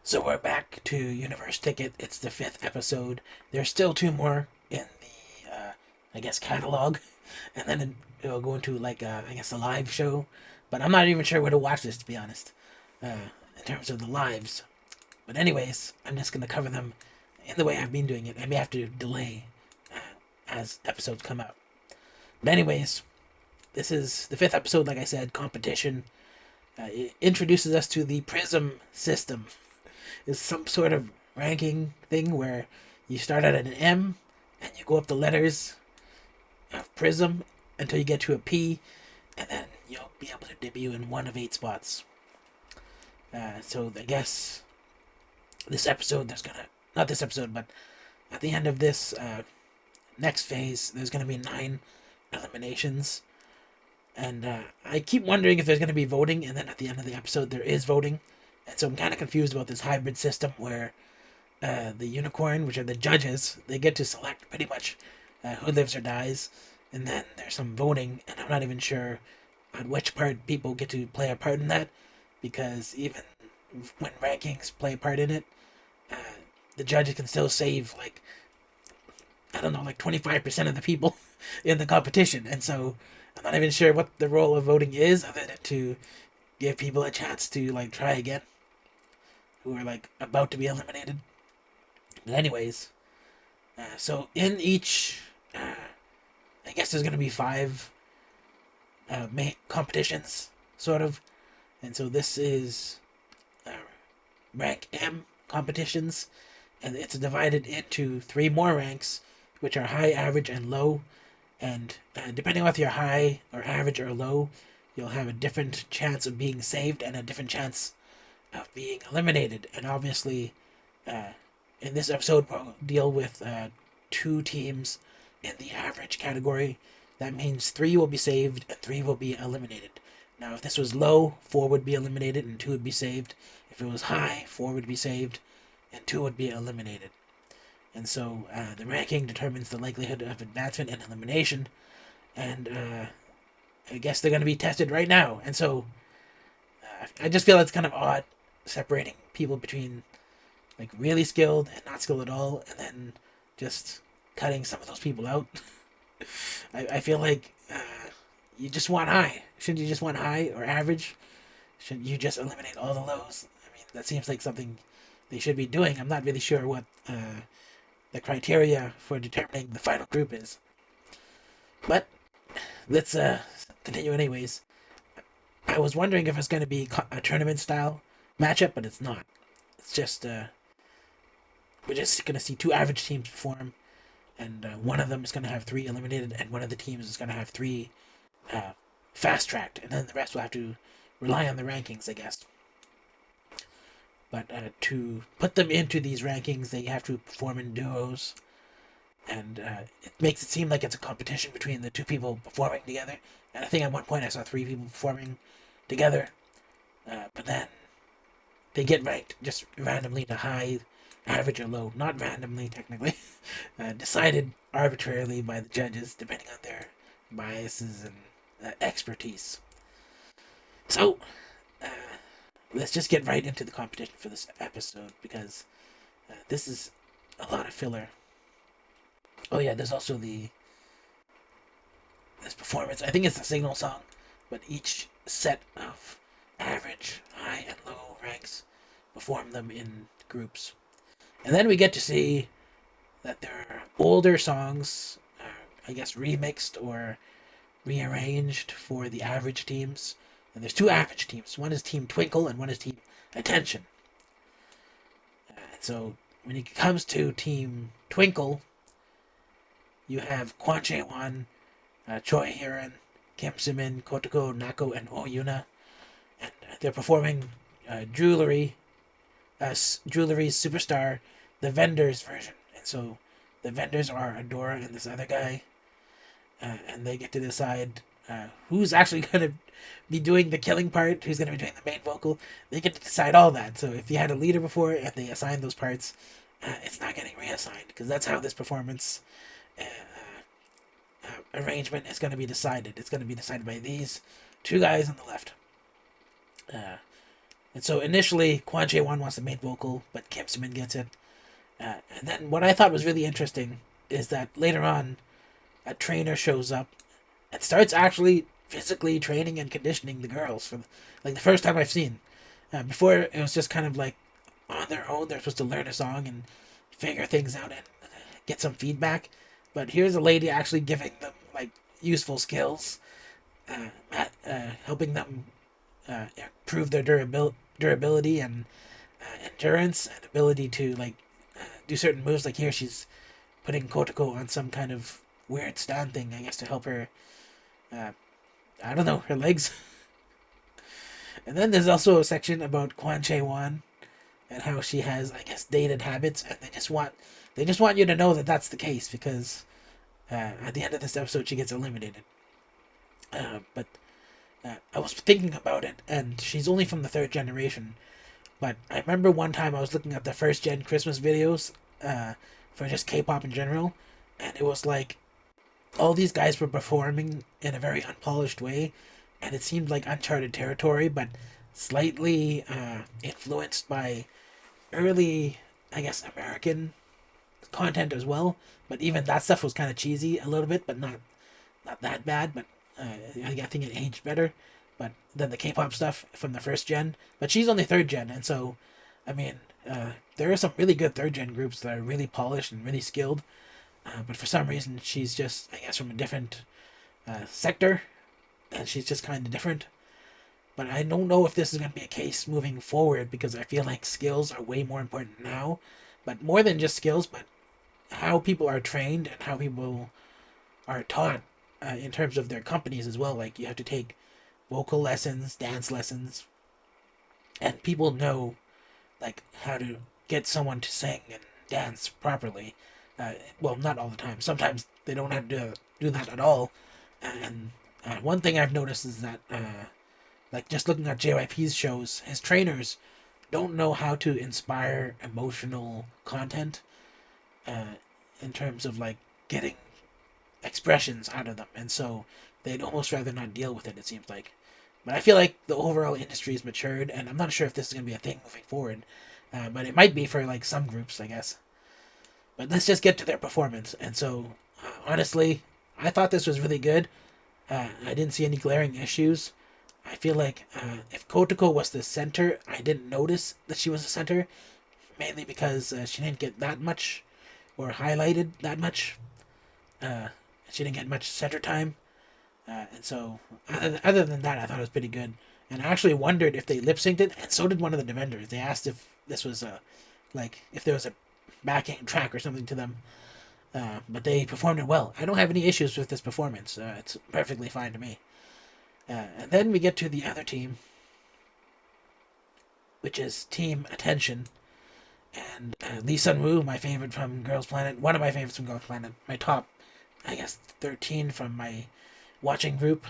So we're back to Universe Ticket. It's the fifth episode. There's still two more in the, I guess, catalog, and then it'll go into like, I guess, a live show. But I'm not even sure where to watch this, to be honest, in terms of the lives. But anyways, I'm just gonna cover them in the way I've been doing it. I may have to delay as episodes come out. But anyways, this is the fifth episode. Like I said, competition. It introduces us to the Prism system. Is some sort of ranking thing where you start at an M and you go up the letters of Prism until you get to a P, and then you'll be able to debut in one of 8 spots. So I guess this episode, there's gonna, not this episode, but at the end of this next phase, there's gonna be 9 eliminations. And I keep wondering if there's going to be voting, and then at the end of the episode, there is voting. And so I'm kind of confused about this hybrid system where the unicorn, which are the judges, they get to select pretty much who lives or dies. And then there's some voting, and I'm not even sure on which part people get to play a part in that. Because even when rankings play a part in it, uh, the judges can still save, like, I don't know, like 25% of the people in the competition. And so I'm not even sure what the role of voting is, other than to give people a chance to like try again, who are like about to be eliminated. But anyways, so in each, I guess there's gonna be 5 main competitions, sort of, and so this is uh, rank M competitions, and it's divided into 3 more ranks, which are high, average, and low. And depending on if you're high or average or low, you'll have a different chance of being saved and a different chance of being eliminated. And obviously, in this episode, we'll deal with 2 teams in the average category. That means 3 will be saved and 3 will be eliminated. Now, if this was low, 4 would be eliminated and 2 would be saved. If it was high, 4 would be saved and 2 would be eliminated. And so the ranking determines the likelihood of advancement and elimination. And I guess they're going to be tested right now. And so I just feel it's kind of odd separating people between like really skilled and not skilled at all, and then just cutting some of those people out. I feel like you just want high. Shouldn't you just want high or average? Shouldn't you just eliminate all the lows? I mean, that seems like something they should be doing. I'm not really sure what the criteria for determining the final group is. But let's continue anyways. I was wondering if it's going to be a tournament style matchup, but it's not. It's just we're just going to see 2 average teams perform, and one of them is going to have 3 eliminated, and one of the teams is going to have 3 fast tracked, and then the rest will have to rely on the rankings, I guess. But to put them into these rankings, they have to perform in duos, and it makes it seem like it's a competition between the 2 people performing together. And I think at one point I saw 3 people performing together, but then they get ranked just randomly to high, average, or low. Not randomly, technically, decided arbitrarily by the judges depending on their biases and expertise. So, uh, let's just get right into the competition for this episode, because this is a lot of filler. Oh yeah, there's also this performance. I think it's the signal song, but each set of average, high, and low ranks perform them in groups. And then we get to see that there are older songs, I guess remixed or rearranged for the average teams. And there's 2 average teams. One is Team Twinkle and one is Team Attention. So when it comes to Team Twinkle, you have Quan, Choi Hiran, Kim Simin, Kotoko, Nako, and Oyuna. And they're performing Jewelry's Superstar, the Vendors version. And so the vendors are Adora and this other guy. And they get to decide who's actually going to be doing the killing part, who's going to be doing the main vocal. They get to decide all that. So if you had a leader before and they assigned those parts, it's not getting reassigned, because that's how this performance arrangement is going to be decided. It's going to be decided by these 2 guys on the left. And so initially, Quan wants the main vocal, but Kim Semin gets it. And then what I thought was really interesting is that later on, a trainer shows up and starts actually physically training and conditioning the girls for like the first time I've seen. Before it was just kind of like on their own. They're supposed to learn a song and figure things out and get some feedback. But here's a lady actually giving them like useful skills, helping them improve their durability and endurance and ability to like do certain moves. Like here, she's putting Kotoko on some kind of weird stand thing, I guess, to help her. I don't know, her legs. And then there's also a section about Quan and how she has, I guess, dated habits, and they just want you to know that that's the case because at the end of this episode she gets eliminated. But I was thinking about it, and she's only from the third generation. But I remember one time I was looking at the first gen Christmas videos for just K-pop in general, and it was like all these guys were performing in a very unpolished way, and it seemed like uncharted territory, but slightly influenced by early, I guess, American content as well. But even that stuff was kind of cheesy a little bit, but not that bad. But I think it aged better. But than the K-pop stuff from the first gen. But she's only third gen, and so, I mean, there are some really good third gen groups that are really polished and really skilled. But for some reason, she's just, I guess, from a different sector, and she's just kind of different. But I don't know if this is going to be a case moving forward because I feel like skills are way more important now. But more than just skills, but how people are trained and how people are taught in terms of their companies as well. Like you have to take vocal lessons, dance lessons, and people know like how to get someone to sing and dance properly. Well, not all the time. Sometimes they don't have to do that at all. And one thing I've noticed is that, like just looking at JYP's shows, his trainers don't know how to inspire emotional content in terms of like getting expressions out of them, and so they'd almost rather not deal with it. It seems like, but I feel like the overall industry has matured, and I'm not sure if this is gonna be a thing moving forward. But it might be for like some groups, I guess. But let's just get to their performance. And so, honestly, I thought this was really good. I didn't see any glaring issues. I feel like if Kotoko was the center, I didn't notice that she was the center, mainly because she didn't get that much or highlighted that much. She didn't get much center time. And so, other than that, I thought it was pretty good. And I actually wondered if they lip synced it, and so did one of the defenders. They asked if this was if there was a backing track or something to them. But they performed it well. I don't have any issues with this performance. It's perfectly fine to me. And then we get to the other team, which is Team Attention. And Lee Sun-woo, my favorite from Girls Planet, one of my favorites from Girls Planet, my top, I guess, 13 from my watching group.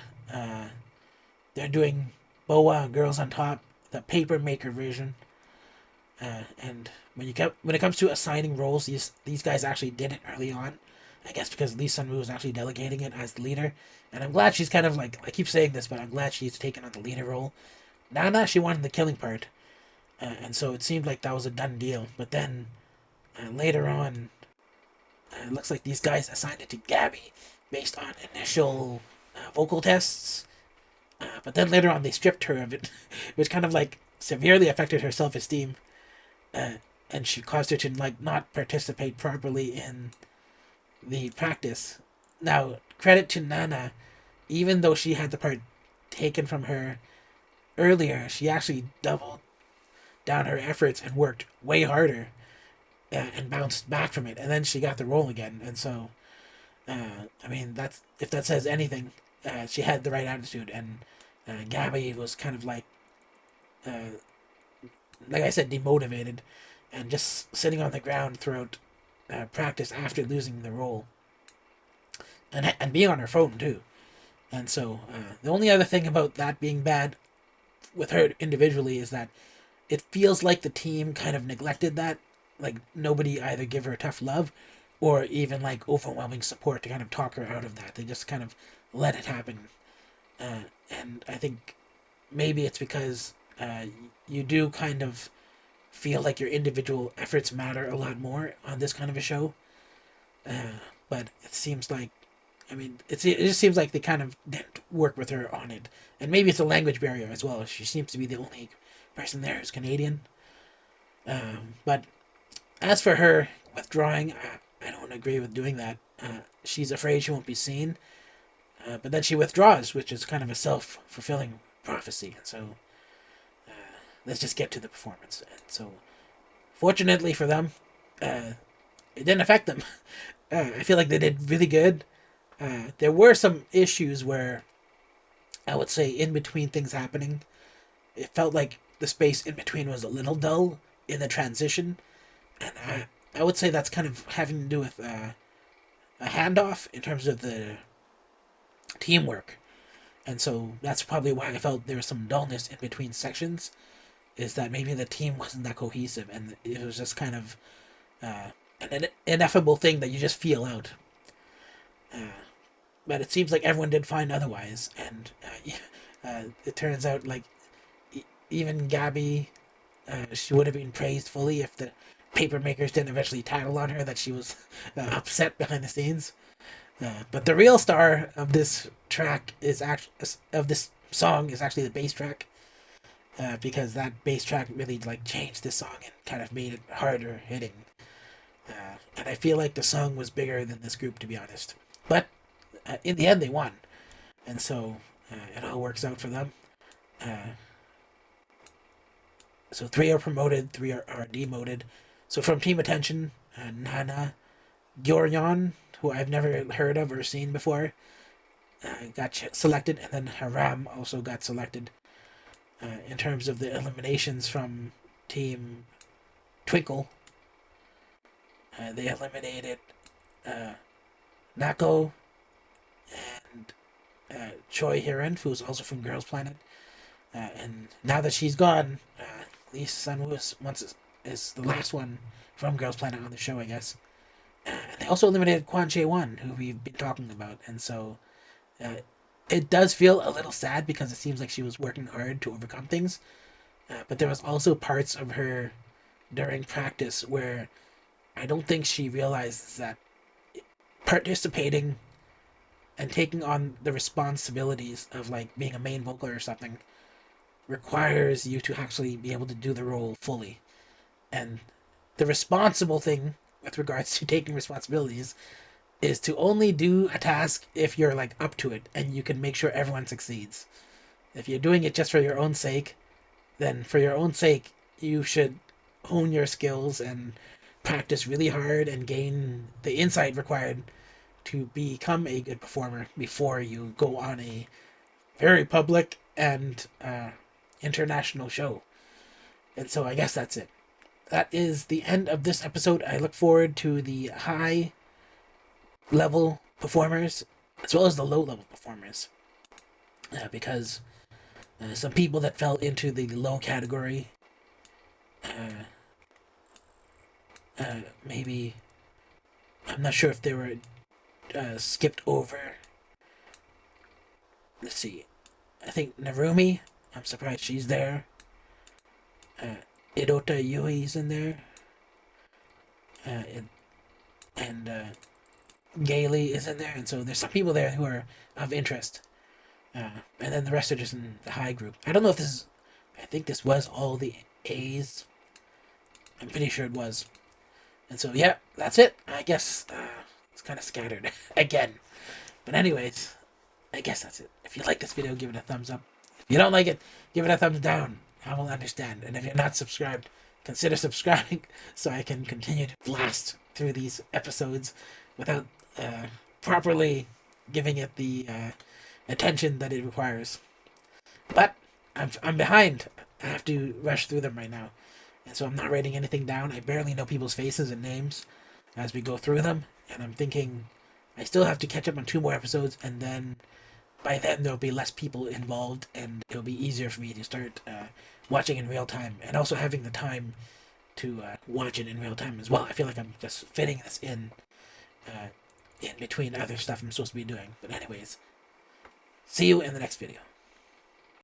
They're doing Boa, Girls on Top, the paper maker version. And when it comes to assigning roles, these guys actually did it early on. I guess because Lee Sun-woo was actually delegating it as the leader. And I'm glad she's kind of like, I keep saying this, but I'm glad she's taken on the leader role. Nana, she wanted the killing part. And so it seemed like that was a done deal. But then later on, it looks like these guys assigned it to Gabby based on initial vocal tests. But then later on, they stripped her of it, which kind of like severely affected her self-esteem. And she caused her to like not participate properly in the practice. Now, credit to Nana, even though she had the part taken from her earlier, she actually doubled down her efforts and worked way harder and bounced back from it, and then she got the role again. And so, I mean, that's if that says anything, she had the right attitude, and Gabby was kind of like I said, demotivated, and just sitting on the ground throughout practice after losing the role, and being on her phone too. And so the only other thing about that being bad with her individually is that it feels like the team kind of neglected that. Like nobody either give her tough love or even like overwhelming support to kind of talk her out of that. They just kind of let it happen. And I think maybe it's because uh, you do kind of feel like your individual efforts matter a lot more on this kind of a show. But it seems like, I mean, it just seems like they kind of didn't work with her on it. And maybe it's a language barrier as well. She seems to be the only person there who's Canadian. But as for her withdrawing, I don't agree with doing that. She's afraid she won't be seen. But then she withdraws, which is kind of a self-fulfilling prophecy. And so let's just get to the performance. And so, fortunately for them, it didn't affect them. I feel like they did really good. There were some issues where I would say in between things happening, it felt like the space in between was a little dull in the transition. And I would say that's kind of having to do with a handoff in terms of the teamwork. And so that's probably why I felt there was some dullness in between sections, is that maybe the team wasn't that cohesive and it was just kind of an ineffable thing that you just feel out. But it seems like everyone did fine otherwise, and it turns out like even Gabby, she would have been praised fully if the paper makers didn't eventually tattle on her that she was upset behind the scenes. But the real star of this track is this song is actually the bass track, because that bass track really like changed this song and kind of made it harder hitting. And I feel like the song was bigger than this group, to be honest. But in the end, they won, and so it all works out for them. So 3 are promoted, 3 are demoted. So from Team Attention, Nana Gyoryon, who I've never heard of or seen before, got selected, and then Haram also got selected. In terms of the eliminations from Team Twinkle, they eliminated Nako and Choi Hiran, who's also from Girls Planet. And now that she's gone, Lee Sunwoo is the last one from Girls Planet on the show, I guess. And they also eliminated Quan, who we've been talking about. And so it does feel a little sad because it seems like she was working hard to overcome things. But there was also parts of her during practice where I don't think she realizes that participating and taking on the responsibilities of like being a main vocal or something requires you to actually be able to do the role fully. And the responsible thing with regards to taking responsibilities is to only do a task if you're like up to it and you can make sure everyone succeeds. If you're doing it just for your own sake, then for your own sake you should hone your skills and practice really hard and gain the insight required to become a good performer before you go on a very public and international show. And so I guess that's it. That is the end of this episode. I look forward to the high level performers as well as the low level performers, because some people that fell into the low category, maybe, I'm not sure if they were skipped over. Let's see. I think Narumi, I'm surprised she's there. Idota Yui's in there. And Gailey is in there. And so there's some people there who are of interest. And then the rest are just in the high group. I don't know if this is... I think this was all the A's. I'm pretty sure it was. And so, yeah, that's it. I guess it's kind of scattered again. But anyways, I guess that's it. If you like this video, give it a thumbs up. If you don't like it, give it a thumbs down. I will understand. And if you're not subscribed, consider subscribing so I can continue to blast through these episodes without properly giving it the attention that it requires. But I'm behind. I have to rush through them right now. And so I'm not writing anything down. I barely know people's faces and names as we go through them. And I'm thinking I still have to catch up on 2 more episodes, and then by then there'll be less people involved and it'll be easier for me to start watching in real time, and also having the time to watch it in real time as well. I feel like I'm just fitting this in between other stuff I'm supposed to be doing. But anyways, see you in the next video.